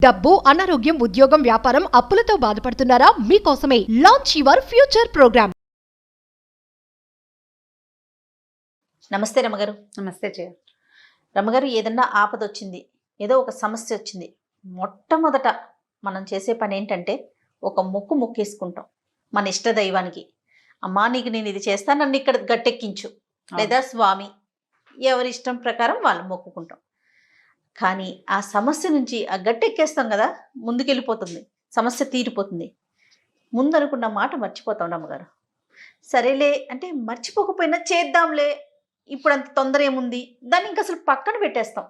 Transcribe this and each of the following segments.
డబ్బు, అనారోగ్యం, ఉద్యోగం, వ్యాపారం, అప్పులతో బాధపడుతున్నారా? మీకోసమే లాంచ్ యువర్ ఫ్యూచర్ ప్రోగ్రామ్. నమస్తే రమగారు. నమస్తే జయ. రమగారు, ఏదన్నా ఆపద వచ్చింది, ఏదో ఒక సమస్య వచ్చింది, మొట్టమొదట మనం చేసే పని ఏంటంటే ఒక మొక్కేసుకుంటాం మన ఇష్ట దైవానికి. అమ్మా, నీకు నేను ఇది చేస్తాను, నన్ను ఇక్కడ గట్టెక్కించు, లేదా స్వామి, ఎవరి ఇష్టం ప్రకారం వాళ్ళు మొక్కుకుంటాం. కానీ ఆ సమస్య నుంచి ఆ గట్టెక్కేస్తాం కదా, ముందుకెళ్ళిపోతుంది, సమస్య తీరిపోతుంది. ముందు అనుకున్న మాట మర్చిపోతాం రమ్మగారు. సరేలే అంటే మర్చిపోకపోయినా చేద్దాంలే, ఇప్పుడు అంత తొందర ఏముంది, దాన్ని ఇంకా అసలు పక్కన పెట్టేస్తాం.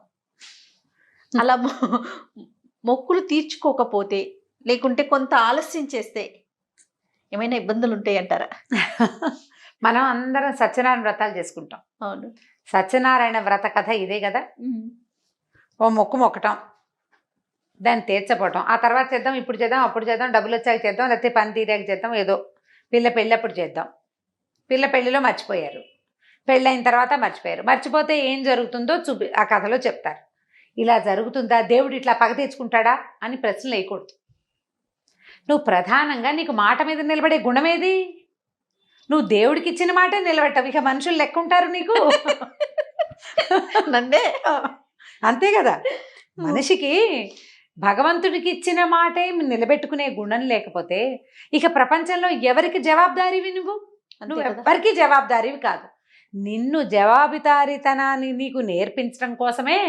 అలా మొక్కులు తీర్చుకోకపోతే, లేకుంటే కొంత ఆలస్యం చేస్తే ఏమైనా ఇబ్బందులు ఉంటాయి అంటారా? మనం అందరం సత్యనారాయణ వ్రతాలు చేసుకుంటాం. అవును. సత్యనారాయణ వ్రత కథ ఇదే కదా. ఓ మొక్కటం, దాన్ని తీర్చపోవటం, ఆ తర్వాత చేద్దాం, ఇప్పుడు చేద్దాం, అప్పుడు చేద్దాం, డబ్బులు వచ్చాక చేద్దాం, లేకపోతే పని తీరాక చేద్దాం, ఏదో పిల్ల పెళ్ళప్పుడు చేద్దాం. పిల్ల పెళ్ళిలో మర్చిపోయారు, పెళ్ళైన తర్వాత మర్చిపోయారు. మర్చిపోతే ఏం జరుగుతుందో ఆ కథలో చెప్తారు. ఇలా జరుగుతుందా, దేవుడు ఇట్లా పగ తీర్చుకుంటాడా అని ప్రశ్నలు వేయకూడదు. నువ్వు ప్రధానంగా నీకు మాట మీద నిలబడే గుణమేది? నువ్వు దేవుడికి ఇచ్చిన మాటే నిలబెట్టవు, ఇక మనుషులు లెక్క ఉంటారు నీకు? నన్నే అంతే కదా. మనిషికి భగవంతుడికి ఇచ్చిన మాటే నిలబెట్టుకునే గుణం లేకపోతే ఇక ప్రపంచంలో ఎవరికి జవాబుదారీవి? నువ్వు ఎవరికి జవాబుదారీవి కాదు. నిన్ను జవాబుదారీతనాన్ని నీకు నేర్పించడం కోసమే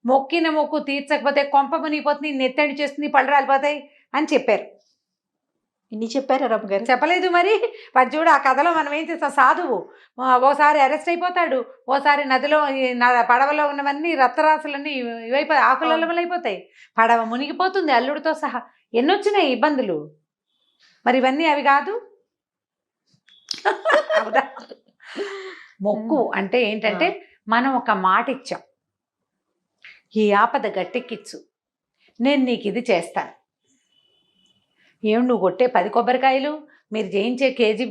మొక్కిన మొక్కు తీర్చకపోతే కొంప మునిగిపోతుంది, నెత్తడి చేస్తుంది, పళ్ళు రాలిపోతాయి అని చెప్పారు. ఇన్ని చెప్పారా రమ్మగారు? చెప్పలేదు మరి. వాడు చూడు, ఆ కథలో మనం ఏం చేస్తాం, సాధువు ఓసారి అరెస్ట్ అయిపోతాడు, ఓసారి నదిలో పడవలో ఉన్నవన్నీ రక్తరాశులన్నీ ఇవైపోయి ఆకులైపోతాయి, పడవ మునిగిపోతుంది అల్లుడితో సహా. ఎన్నొచ్చినాయి ఇబ్బందులు. మరి ఇవన్నీ అవి కాదు. మొక్కు అంటే ఏంటంటే మనం ఒక మాట ఇచ్చాం, ఈ ఆపద గట్టెక్కిచ్చు, నేను నీకు ఇది చేస్తాను. ఏం నువ్వు కొట్టే 10 కొబ్బరికాయలు, మీరు చేయించే కేజీ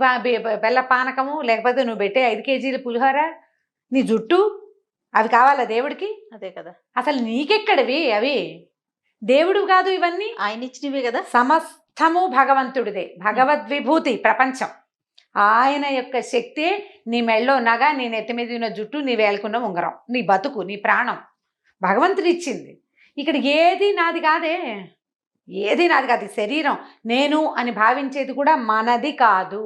బెల్ల పానకము, లేకపోతే నువ్వు పెట్టే 5 కేజీల పులిహోర, నీ జుట్టు, అవి కావాలా దేవుడికి? అదే కదా. అసలు నీకెక్కడవి అవి? దేవుడు కాదు ఇవన్నీ, ఆయన ఇచ్చినవే కదా. సమస్తము భగవంతుడిదే, భగవద్విభూతి ప్రపంచం. ఆయన యొక్క శక్తే నీ మెళ్ళో నగ, నీ నెత్తి మీద ఉన్న జుట్టు, నీ వేలుకున్న ఉంగరం, నీ బతుకు, నీ ప్రాణం భగవంతుడు ఇచ్చింది. ఇక్కడ ఏది నాది కాదే, ఏది నాది కాదు. శరీరం నేను అని భావించేది కూడా మనది కాదు.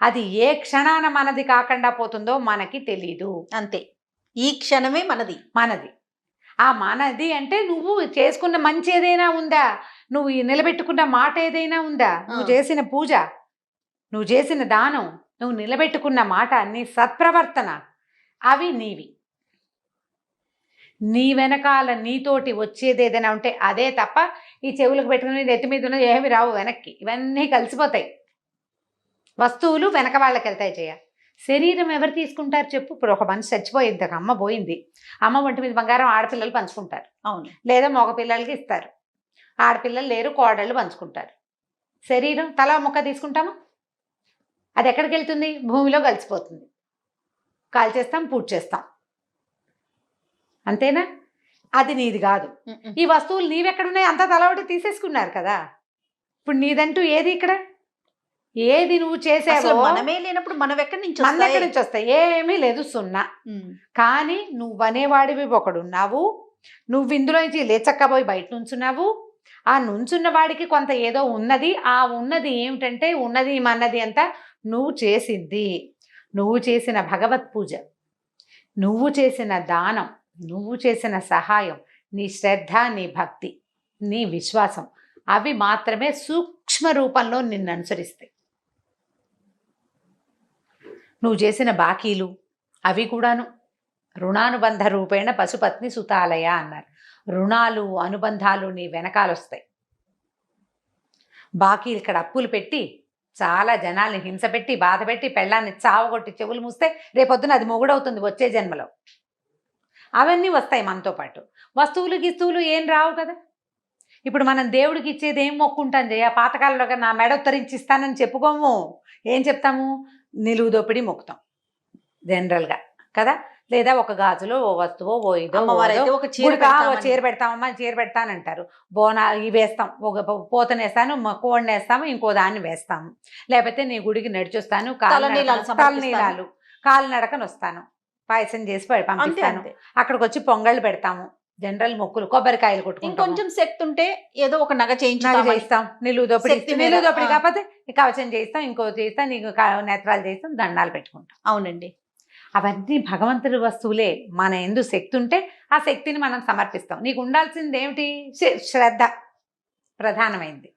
అది ఏ క్షణాన మనది కాకుండా పోతుందో మనకి తెలీదు. అంతే, ఈ క్షణమే మనది. ఆ మనది అంటే నువ్వు చేసుకున్న మంచి ఏదైనా ఉందా, నువ్వు నిలబెట్టుకున్న మాట ఏదైనా ఉందా, నువ్వు చేసిన పూజ, నువ్వు చేసిన దానం, నువ్వు నిలబెట్టుకున్న మాట, నీ సత్ప్రవర్తన, అవి నీవి. నీ వెనకాల నీతోటి వచ్చేది ఏదైనా ఉంటే అదే తప్ప ఈ చెవులకు పెట్టుకుని నెత్తి మీద ఉన్నది ఏమి రావు వెనక్కి. ఇవన్నీ కలిసిపోతాయి. వస్తువులు వెనక వాళ్ళకి వెళ్తాయి. శరీరం ఎవరు తీసుకుంటారు చెప్పు? ఇప్పుడు ఒక మనిషి చచ్చిపోయింది, అమ్మ పోయింది, అమ్మ ఒంటి మీద బంగారం ఆడపిల్లలు పంచుకుంటారు. అవును. లేదా మగ పిల్లలకి ఇస్తారు. ఆడపిల్లలు లేరు, కోడళ్ళు పంచుకుంటారు. శరీరం తల ముక్క తీసుకుంటామా? అది ఎక్కడికి వెళ్తుంది? భూమిలో కలిసిపోతుంది. కాల్చేస్తాం, పూడ్చేస్తాం, చేస్తాం, అంతేనా? అది నీది కాదు. ఈ వస్తువులు నీవెక్కడున్నాయి? అంతా తలవటి తీసేసుకున్నారు కదా. ఇప్పుడు నీదంటూ ఏది ఇక్కడ? ఏది నువ్వు చేసావో మనమే లేనప్పుడు మనం ఎక్కడి నుంచి వస్తాయి? ఏమీ లేదు, సున్నా. కానీ నువ్వనేవాడివి ఒకడున్నావు. నువ్వు ఇందులో నుంచి లేచక్కపోయి బయట నుంచున్నావు. ఆ నుంచున్న వాడికి కొంత ఏదో ఉన్నది. ఆ ఉన్నది ఏమిటంటే, ఉన్నది మన్నది అంతా నువ్వు చేసింది. నువ్వు చేసిన భగవత్ పూజ, నువ్వు చేసిన దానం, నువ్వు చేసిన సహాయం, నీ శ్రద్ధ, నీ భక్తి, నీ విశ్వాసం, అవి మాత్రమే సూక్ష్మ రూపంలో నిన్ను అనుసరిస్తాయి. నువ్వు చేసిన బాకీలు అవి కూడాను రుణానుబంధ రూపేణ పశుపత్ని సుతాలయ అన్నారు. రుణాలు, అనుబంధాలు నీ వెనకాలొస్తాయి. బాకీలు ఇక్కడ అప్పులు పెట్టి చాలా జనాల్ని హింస పెట్టి, బాధ పెట్టి, పెళ్ళాన్ని చావగొట్టి చెవులు మూస్తే రేపొద్దున అది మొగుడవుతుంది వచ్చే జన్మలో. అవన్నీ వస్తాయి మనతో పాటు. వస్తువులు గిస్తువులు ఏం రావు కదా. ఇప్పుడు మనం దేవుడికి ఇచ్చేది ఏం మొక్కుంటాం జయ? పాతకాలంలో నా మెడ ఉత్తరించి ఇస్తానని చెప్పుకోము. ఏం చెప్తాము? నిలువు దోపిడి మొక్కుతాం జనరల్గా కదా. లేదా ఒక గాజులో ఓ వస్తువో ఓ ఇదో అమ్మవారైతే ఒక చీర గుడికా ఓ పెడతామని. చీర పెడతామమ్మా ఓ ఇదో అమ్మవారైతే ఒక చీర గుడికా ఓ పెడతామని. చీర పెడతామమ్మా చీర పెడతానంటారు. బోనా ఇవి వేస్తాం, ఒక పూతనేస్తాను, కోడిని వేస్తాము, ఇంకో దాన్ని వేస్తాము. లేకపోతే నీ గుడికి నడిచొస్తాను, తలనీలాలు సమర్పిస్తాను. తలనీలాలు కాలినడకన వస్తాను, పాయసం చేసి అంతే పంపిస్తాను. అంతే. అక్కడికి వచ్చి పొంగళ్ళు పెడతాము, జనరల్ మొక్కులు, కొబ్బరికాయలు కొట్టుకుంటాము, ఇంకొంచెం శక్తి ఉంటే ఏదో ఒక నగ నగ చేయించుతామని. చేయిస్తాం, నిలువు దోపిడి శక్తి మేర. నిలువు దోపిడి ఆ. కాకపోతే ఈ కవచం చేయిస్తాం, ఇంకో చేయిస్తాం, నీకు నేత్రాలు చేయిస్తాం, దండాలు పెట్టుకుంటాం. అవునండి. అవన్నీ భగవంతుడి వస్తువులే. మన ఎందు శక్తి ఉంటే ఆ శక్తిని మనం సమర్పిస్తాం. నీకు ఉండాల్సింది ఏమిటి? శ్రద్ధ ప్రధానమైంది.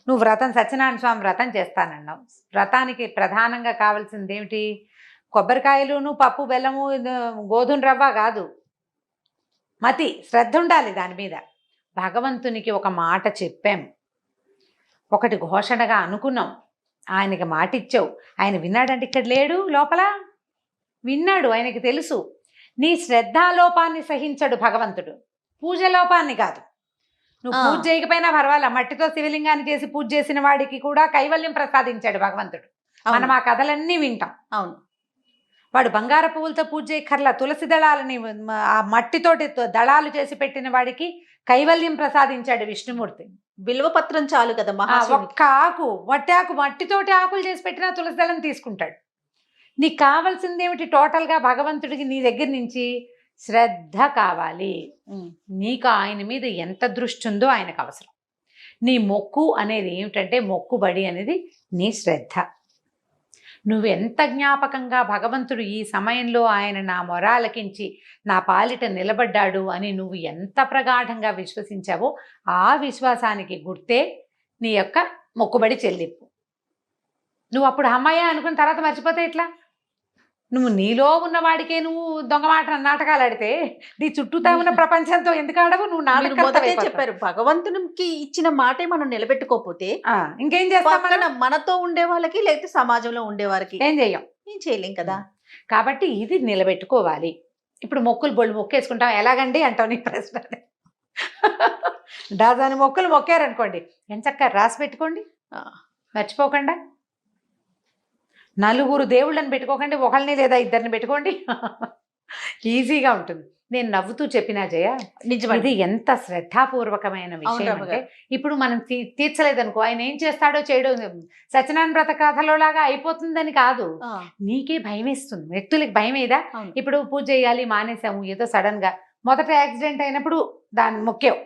నువ్వు వ్రతం, సత్యనారాయణ స్వామి వ్రతం చేస్తానన్నావు. వ్రతానికి ప్రధానంగా కావాల్సింది ఏమిటి? కొబ్బరికాయలును, పప్పు, బెల్లము, గోధుమ రవ్వ కాదు, మతి, శ్రద్ధ ఉండాలి దాని మీద. భగవంతునికి ఒక మాట చెప్పాం, ఒకటి ఘోషణగా అనుకున్నాం, ఆయనకి మాట ఇచ్చావు, ఆయన విన్నాడంటే ఇక్కడ లేడు, లోపల విన్నాడు, ఆయనకి తెలుసు. నీ శ్రద్ధాలోపాన్ని సహించడు భగవంతుడు, పూజ లోపాన్ని కాదు. నువ్వు పూజ చేయకపోయినా పర్వాలా, మట్టితో శివలింగాన్ని చేసి పూజ చేసిన వాడికి కూడా కైవల్యం ప్రసాదించాడు భగవంతుడు. మనం ఆ కథలన్నీ వింటాం. అవును. వాడు బంగార పువ్వులతో పూజ చేయక్కర్లా, తులసి దళాలని ఆ మట్టితోటి దళాలు చేసి పెట్టిన వాడికి కైవల్యం ప్రసాదించాడు విష్ణుమూర్తి. బిల్వపత్రం చాలు కదా మహాశివునికి. ఒక్క ఆకు, మట్టితోటి ఆకులు చేసి పెట్టిన తులసి దళం తీసుకుంటాడు. నీకు కావాల్సింది ఏమిటి? టోటల్గా భగవంతుడికి నీ దగ్గర నుంచి శ్రద్ధ కావాలి. నీకు ఆయన మీద ఎంత దృష్టి ఉందో ఆయనకు అవసరం. నీ మొక్కు అనేది ఏమిటంటే, మొక్కుబడి అనేది నీ శ్రద్ధ. నువ్వు ఎంత జ్ఞాపకంగా భగవంతుడు ఈ సమయంలో ఆయన నా మొరాలకించి నా పాలిట నిలబడ్డాడు అని నువ్వు ఎంత ప్రగాఢంగా విశ్వసించావో ఆ విశ్వాసానికి గుర్తే నీ యొక్క మొక్కుబడి చెల్లింపు. నువ్వు అప్పుడు అమ్మాయి అనుకున్న తర్వాత మర్చిపోతే ఎట్లా? నువ్వు నీలో ఉన్నవాడికే నువ్వు దొంగ నాటకాలు ఆడితే నీ చుట్టూతా ఉన్న ప్రపంచంతో ఎందుకు ఆడవు? నువ్వు మీరు మొదటే చెప్పారు, భగవంతునికి ఇచ్చిన మాటే మనం నిలబెట్టుకోకపోతే ఇంకేం చేస్తాం? పక్కన మనతో ఉండే వాళ్ళకి లేకపోతే సమాజంలో ఉండే వారికి ఏం చేయలేం కదా. కాబట్టి ఇది నిలబెట్టుకోవాలి. ఇప్పుడు మొక్కులు బొళ్ళు మొక్కేసుకుంటాం, ఎలాగండి అంటావు నీ ప్రశ్న. దాని మొక్కులు మొక్కారనుకోండి, ఎంచక్క రాసి పెట్టుకోండి, మర్చిపోకుండా. నలుగురు దేవుళ్ళని పెట్టుకోకండి, ఒకళ్ళని లేదా ఇద్దరిని పెట్టుకోండి, ఈజీగా ఉంటుంది. నేను నవ్వుతూ చెప్పినా జయ, ఇది ఎంత శ్రద్ధాపూర్వకమైన విషయం అంటే, ఇప్పుడు మనం తీర్చలేదనుకో, ఆయన ఏం చేస్తాడో చేయడో, సత్యనారాయణ వ్రత కథలో లాగా అయిపోతుందని కాదు, నీకే భయం వేస్తుంది. వ్యక్తులకి భయం ఏదా? ఇప్పుడు పూజ చేయాలి మానేసాము, ఏదో సడన్ గా మొదట యాక్సిడెంట్ అయినప్పుడు దాన్ని మొక్కేవు,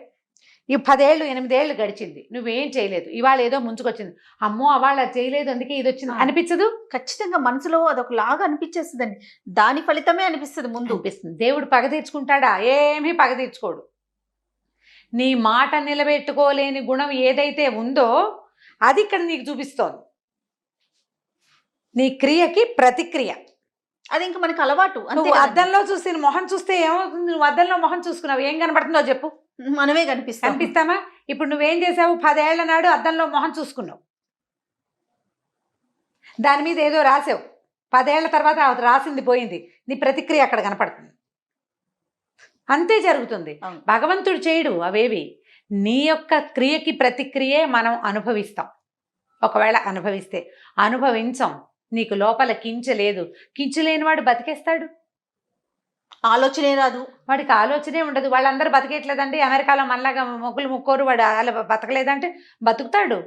ఈ 10 ఏళ్ళు 8 ఏళ్ళు గడిచింది, నువ్వేం చేయలేదు, ఇవాళ ఏదో ముంచుకొచ్చింది, అమ్మో అవాళ చేయలేదు అందుకే ఇది వచ్చింది అనిపించదు? ఖచ్చితంగా మనసులో అదొక లాగా అనిపించేస్తుందండి. దాని ఫలితమే అనిపిస్తుంది, ముందు అనిపిస్తుంది. దేవుడు పగ తీర్చుకుంటాడా? ఏమీ పగ తీర్చుకోడు. నీ మాట నిలబెట్టుకోలేని గుణం ఏదైతే ఉందో అది ఇక్కడ నీకు చూపిస్తోంది. నీ క్రియకి ప్రతిక్రియ. అది ఇంకా మనకి అలవాటు. నువ్వు అద్దంలో చూసి మొహం చూస్తే ఏమవుతుంది? నువ్వు అద్దంలో మొహం చూసుకున్నావు, ఏం కనబడుతుందో చెప్పు? మనమే కనిపిస్తామా? ఇప్పుడు నువ్వేం చేసావు? 10 ఏళ్ల నాడు అద్దంలో మొహం చూసుకున్నావు, దాని మీద ఏదో రాసావు, 10 ఏళ్ల తర్వాత రాసింది పోయింది, నీ ప్రతిక్రియ అక్కడ కనపడుతుంది. అంతే జరుగుతుంది. భగవంతుడు చేయడు అవేవి. నీ యొక్క క్రియకి ప్రతిక్రియే మనం అనుభవిస్తాం. ఒకవేళ అనుభవించం, నీకు లోపల కించలేదు, కించలేనివాడు బతికేస్తాడు? ఆలోచనే రాదు, వాడికి ఆలోచనే ఉండదు. వాళ్ళందరూ బతికేట్లేదండి, అమెరికాలో మనలాగా మొక్కులు ముక్కోరు, వాడు అలా బతకలేదంటే బతుకుతాడు.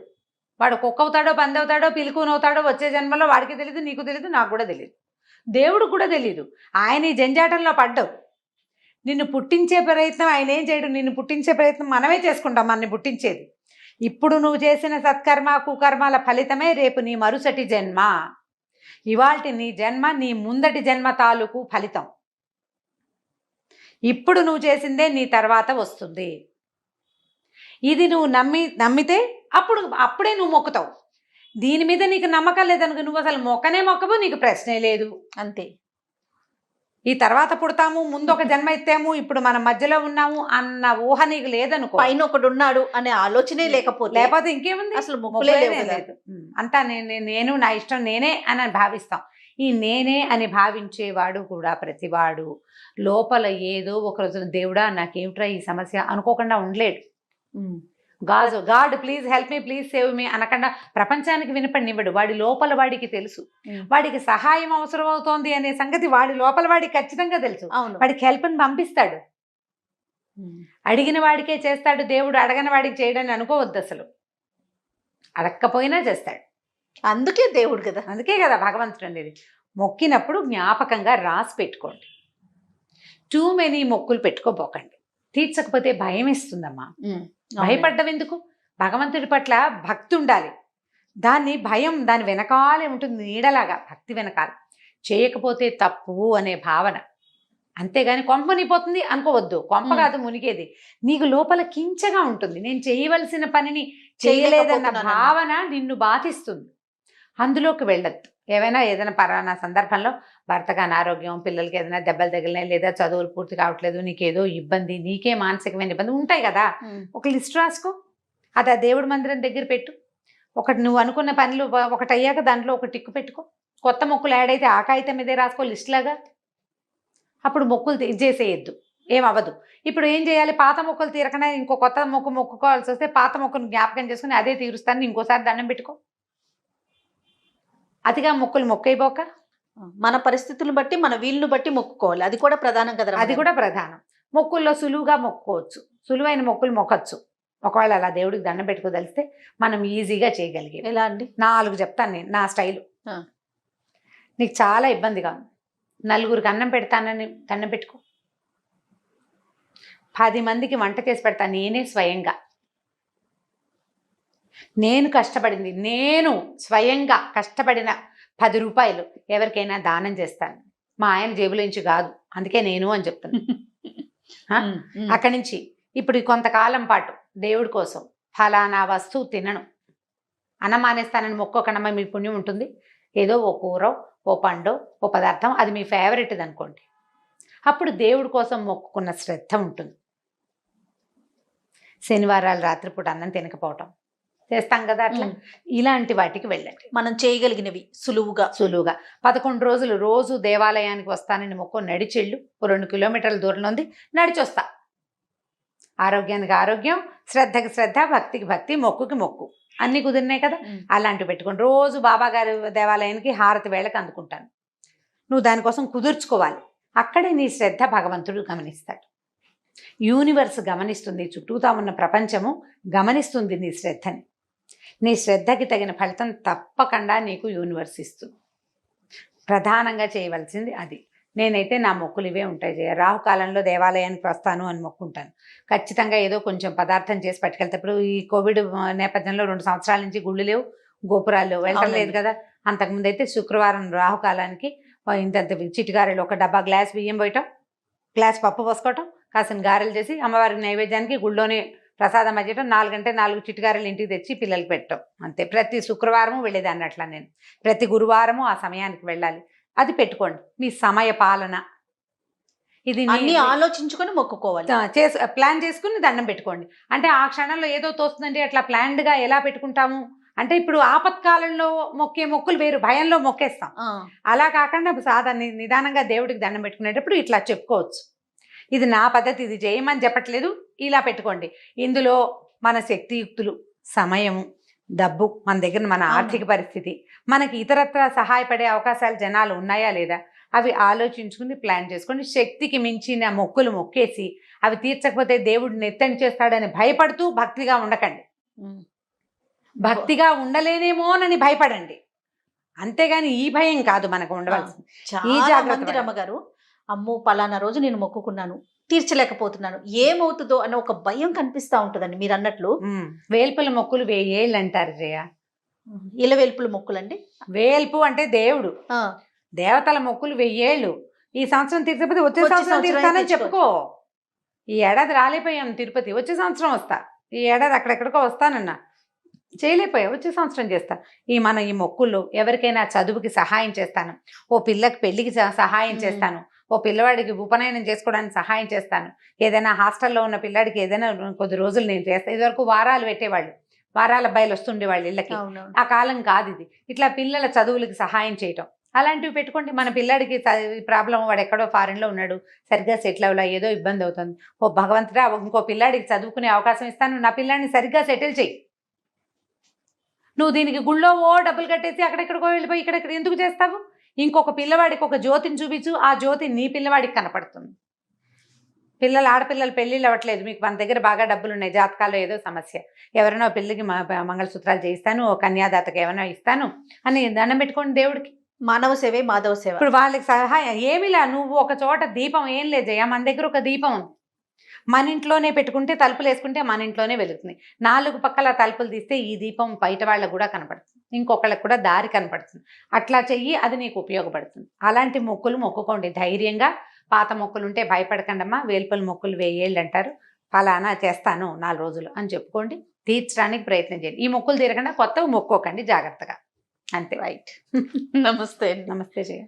వాడు కుక్క అవుతాడో, పంది అవుతాడో, పిలుకునవుతాడో వచ్చే జన్మలో వాడికి తెలియదు, నీకు తెలియదు, నాకు కూడా తెలియదు, దేవుడికి కూడా తెలియదు. ఆయన ఈ జంజాటంలో పడ్డావు. నిన్ను పుట్టించే ప్రయత్నం ఆయన ఏం చేయడు, నిన్ను పుట్టించే ప్రయత్నం మనమే చేసుకుంటాం. మనని పుట్టించేది ఇప్పుడు నువ్వు చేసిన సత్కర్మ కుకర్మాల ఫలితమే రేపు నీ మరుసటి జన్మ. ఇవాల్టి నీ జన్మ నీ ముందటి జన్మ తాలూకు ఫలితం. ఇప్పుడు నువ్వు చేసిందే నీ తర్వాత వస్తుంది. ఇది నువ్వు నమ్మితే అప్పుడే నువ్వు మొక్కుతావు. దీని మీద నీకు నమ్మకం లేదనుకో, నువ్వు అసలు మొక్కవు, నీకు ప్రశ్నే లేదు. అంతే. ఈ తర్వాత పుడతాము, ముందు ఒక జన్మ ఎత్తాము, ఇప్పుడు మనం మధ్యలో ఉన్నాము అన్న ఊహ నీకు లేదనుకో, పైన ఒకడు ఉన్నాడు అనే ఆలోచనే లేకపోతే ఇంకేముంది? అసలు మొక్కులే లేదు. అంతా నేను నా ఇష్టం నేనే అని భావిస్తాం. ఈ నేనే అని భావించేవాడు కూడా ప్రతివాడు లోపల ఏదో ఒక రోజున దేవుడా నాకేమిట్రా ఈ సమస్య అనుకోకుండా ఉండలేడు. God please help me, please save me అనకుండా ప్రపంచానికి వినపడినివ్వడు. వాడి లోపల వాడికి తెలుసు, వాడికి సహాయం అవసరం అవుతోంది అనే సంగతి వాడి లోపల వాడికి ఖచ్చితంగా తెలుసు. అవును. వాడికి హెల్ప్ని పంపిస్తాడు. అడిగిన వాడికే చేస్తాడు దేవుడు, అడగని వాడికి చేయడని అనుకోవద్దు అసలు. అడక్కపోయినా చేస్తాడు. అందుకే దేవుడు కదా. అందుకే కదా భగవంతుడు అనేది. మొక్కినప్పుడు జ్ఞాపకంగా రాసి పెట్టుకోండి. టూ మెనీ మొక్కులు పెట్టుకోపోకండి. తీర్చకపోతే భయం ఇస్తుందమ్మా. భయపడ్డం ఎందుకు? భగవంతుడి పట్ల భక్తి ఉండాలి. దాన్ని భయం దాని వెనకాలే ఉంటుంది, నీడలాగా భక్తి వెనకాల. చేయకపోతే తప్పు అనే భావన, అంతేగాని కొంప మునిగిపోతుంది అనుకోవద్దు. కొంప కాదు మునిగేది, నీకు లోపల కించగా ఉంటుంది. నేను చేయవలసిన పనిని చేయలేదన్న భావన నిన్ను బాధిస్తుంది. అందులోకి వెళ్ళద్దు. ఏదైనా పరానా సందర్భంలో భర్తకు అనారోగ్యం, పిల్లలకి ఏదైనా దెబ్బలు తగిలినాయి, లేదా చదువులు పూర్తి కావట్లేదు, నీకేదో ఇబ్బంది, నీకే మానసికమైన ఇబ్బంది ఉంటాయి కదా, ఒక లిస్ట్ రాసుకో. అది ఆ దేవుడి మందిరం దగ్గర పెట్టు. ఒకటి నువ్వు అనుకున్న పనులు ఒకటి అయ్యాక దాంట్లో ఒక టిక్కు పెట్టుకో. కొత్త మొక్కులు యాడ్ అయితే ఆ కాగితం మీదే రాసుకో లిస్ట్ లాగా. అప్పుడు మొక్కులు చేసేయద్దు, ఏమవ్వదు. ఇప్పుడు ఏం చేయాలి? పాత మొక్కులు తీరకనే ఇంకో కొత్త మొక్కు మొక్కుకోవాల్సి వస్తే పాత మొక్కును జ్ఞాపకం చేసుకుని అదే తీరుస్తాను ఇంకోసారి దండం పెట్టుకో. అతిగా మొక్కులు మొక్కైపోక మన పరిస్థితులను బట్టి మన వీళ్ళను బట్టి మొక్కుకోవాలి. అది కూడా ప్రధానం కదా. అది కూడా ప్రధానం. మొక్కుల్లో సులువుగా మొక్కుకోవచ్చు, సులువైన మొక్కులు మొక్కచ్చు. ఒకవేళ అలా దేవుడికి దండం పెట్టుకోదలిస్తే మనం ఈజీగా చేయగలిగే. ఎలా అండి? 4 చెప్తాను నేను నా స్టైలు. నీకు చాలా ఇబ్బందిగా ఉంది, నలుగురికి అన్నం పెడతానని దండం పెట్టుకో. 10 మందికి వంట చేసి పెడతాను నేనే స్వయంగా. నేను కష్టపడింది, నేను స్వయంగా కష్టపడిన 10 రూపాయలు ఎవరికైనా దానం చేస్తాను. మా ఆయన జేబులోంచి కాదు, అందుకే నేను అని చెప్తాను. అక్కడి నుంచి ఇప్పుడు కొంతకాలం పాటు దేవుడి కోసం ఫలానా వస్తువు తినను, అన్నం మానేస్తానని మొక్కోకనమ్మ, మీ పుణ్యం ఉంటుంది. ఏదో ఓ కూర, ఓ పండు, ఓ పదార్థం, అది మీ ఫేవరెట్ది అనుకోండి. అప్పుడు దేవుడి కోసం మొక్కుకున్న శ్రద్ధ ఉంటుంది. శనివారాలు రాత్రిపూట అన్నం తినకపోవటం చేస్తాం కదా, అట్లా ఇలాంటి వాటికి వెళ్ళండి. మనం చేయగలిగినవి సులువుగా 11 రోజులు రోజు దేవాలయానికి వస్తానని మొక్కు, నడిచెళ్ళు. 2 కిలోమీటర్ల దూరంలో ఉంది, నడిచొస్తా. ఆరోగ్యానికి ఆరోగ్యం, శ్రద్ధకి శ్రద్ధ, భక్తికి భక్తి, మొక్కుకి మొక్కు, అన్నీ కుదిరినాయి కదా. అలాంటివి పెట్టుకోండి. రోజు బాబాగారి దేవాలయానికి హారతి వేళకి అందుకుంటాను. నువ్వు దానికోసం కుదుర్చుకోవాలి. అక్కడే నీ శ్రద్ధ భగవంతుడు గమనిస్తాడు. యూనివర్స్ గమనిస్తుంది, చుట్టూతా ఉన్న ప్రపంచము గమనిస్తుంది నీ శ్రద్ధని. నీ శ్రద్ధకి తగిన ఫలితం తప్పకుండా నీకు యూనివర్స్ ఇస్తుంది. ప్రధానంగా చేయవలసింది అది. నేనైతే నా మొక్కులు ఇవే ఉంటాయి. రాహుకాలంలో దేవాలయానికి వస్తాను అని మొక్కుంటాను. ఖచ్చితంగా ఏదో కొంచెం పదార్థం చేసి పట్టుకెళ్తే. ఇప్పుడు ఈ కోవిడ్ నేపథ్యంలో 2 సంవత్సరాల నుంచి గుళ్ళు లేవు, గోపురాలు వెళ్ళటం లేదు కదా. అంతకుముందు అయితే శుక్రవారం రాహుకాలానికి ఇంతంత చిటిగారెలు, ఒక డబ్బా గ్లాస్ బియ్యం పోయటం, గ్లాస్ పప్పు పోసుకోవటం, కాసిన గారెలు చేసి అమ్మవారికి నైవేద్యానికి గుళ్ళోనే ప్రసాదం అయ్యటం, 4 గంటే 4 చిటిగారెలు ఇంటికి తెచ్చి పిల్లలకి పెట్టడం, అంతే. ప్రతి శుక్రవారము వెళ్ళేదాన్ని అట్లా నేను. ప్రతి గురువారము ఆ సమయానికి వెళ్ళాలి. అది పెట్టుకోండి. మీ సమయ పాలన ఇది అన్ని ఆలోచించుకొని మొక్కుకోవాలి. ప్లాన్ చేసుకుని దండం పెట్టుకోండి. అంటే ఆ క్షణంలో ఏదో తోస్తుందండి, అట్లా ప్లాన్డ్గా ఎలా పెట్టుకుంటాము అంటే, ఇప్పుడు ఆపత్కాలంలో మొక్కే మొక్కులు వేరు, భయంలో మొక్కేస్తాం. అలా కాకుండా నిదానంగా దేవుడికి దండం పెట్టుకునేటప్పుడు ఇట్లా చెప్పుకోవచ్చు. ఇది నా పద్ధతి, ఇది చేయమని చెప్పట్లేదు, ఇలా పెట్టుకోండి. ఇందులో మన శక్తియుక్తులు, సమయము, డబ్బు, మన దగ్గర మన ఆర్థిక పరిస్థితి, మనకి ఇతరత్ర సహాయపడే అవకాశాలు జనాలు ఉన్నాయా లేదా, అవి ఆలోచించుకుని ప్లాన్ చేసుకోండి. శక్తికి మించిన మొక్కులు మొక్కేసి అవి తీర్చకపోతే దేవుడు నెత్తని చేస్తాడని భయపడుతూ భక్తిగా ఉండకండి. భక్తిగా ఉండలేనేమోనని భయపడండి, అంతేగాని ఈ భయం కాదు మనకు ఉండవలసింది. ఈ జాగ్రత్త. రమ్మగారు, అమ్మో పలానా రోజు నేను మొక్కుకున్నాను, తీర్చలేకపోతున్నాను, ఏమవుతుందో అన్న ఒక భయం కనిపిస్తూ ఉంటుందండి. మీరు అన్నట్లు వేల్పుల మొక్కులు 1000 ఏళ్ళు అంటారు జయ. ఇలా వేల్పుల మొక్కులండి. వేల్పు అంటే దేవుడు, దేవతల మొక్కులు 1000 ఏళ్ళు. ఈ సంవత్సరం తీర్చకపోతే వచ్చే సంవత్సరం తీరుస్తానని చెప్పుకో. ఈ ఏడాది రాలేపోయాం తిరుపతి, వచ్చే సంవత్సరం వస్తా. ఈ ఏడాది అక్కడెక్కడికో వస్తానన్నా, చేయలేకపోయా, వచ్చే సంవత్సరం చేస్తా. ఈ మొక్కుల్లో ఎవరికైనా చదువుకి సహాయం చేస్తాను, ఓ పిల్లకి పెళ్లికి సహాయం చేస్తాను, ఓ పిల్లవాడికి ఉపనయనం చేసుకోవడానికి సహాయం చేస్తాను, ఏదైనా హాస్టల్లో ఉన్న పిల్లాడికి ఏదైనా కొద్ది రోజులు నేను చేస్తాను. ఇదివరకు వారాలు పెట్టేవాళ్ళు, వారాల అబ్బాయిలు వస్తుండే వాళ్ళు ఇళ్ళకి. ఆ కాలం కాదు ఇది. ఇట్లా పిల్లల చదువులకి సహాయం చేయటం, అలాంటివి పెట్టుకోండి. మన పిల్లాడికి ప్రాబ్లం, వాడు ఎక్కడో ఫారెన్లో ఉన్నాడు, సరిగ్గా సెటిల్ అవ్వలే, ఏదో ఇబ్బంది అవుతుంది. ఓ భగవంతుడా, ఇంకో పిల్లాడికి చదువుకునే అవకాశం ఇస్తాను, నా పిల్లాడిని సరిగ్గా సెటిల్ చేయి. నువ్వు దీనికి గుళ్ళో డబ్బులు కట్టేసి అక్కడెక్కడికో వెళ్ళిపోయి ఇక్కడ ఎందుకు చేస్తావు? ఇంకొక పిల్లవాడికి ఒక జ్యోతిని చూపించు, ఆ జ్యోతి నీ పిల్లవాడికి కనపడుతుంది. ఆడపిల్లలు పెళ్ళిళ్ళు అవ్వట్లేదు, మీకు మన దగ్గర బాగా డబ్బులు ఉన్నాయి, జాతకాల్లో ఏదో సమస్య, ఎవరైనా పెళ్ళికి మంగళసూత్రాలు చేయిస్తాను, కన్యాదాతకి ఏమైనా ఇస్తాను అని దండం పెట్టుకోండి దేవుడికి. మానవ సేవే మాధవ సేవ. ఇప్పుడు వాళ్ళకి సహాయం ఏమిలా, నువ్వు ఒక చోట దీపం ఏం లేదయ్యా, మన దగ్గర ఒక దీపం ఉంది, మన ఇంట్లోనే పెట్టుకుంటే, తలుపులు వేసుకుంటే మన ఇంట్లోనే వెలుగుతుంది. 4 పక్కల తలుపులు తీస్తే ఈ దీపం బయట వాళ్ళకు కూడా కనపడుతుంది, ఇంకొకళ్ళకి కూడా దారి కనపడుతుంది. అట్లా చెయ్యి, అది నీకు ఉపయోగపడుతుంది. అలాంటి మొక్కులు మొక్కుకోండి ధైర్యంగా. పాత మొక్కులు ఉంటే భయపడకండమ్మా, వేల్పల మొక్కులు 1000 ఏళ్ళు అంటారు, ఫలానా చేస్తాను 4 రోజులు అని చెప్పుకోండి, తీర్చడానికి ప్రయత్నం చేయండి. ఈ మొక్కులు తీరకుండా కొత్తగా మొక్కోకండి, జాగ్రత్తగా. అంతే. రైట్. నమస్తే. నమస్తే జయ.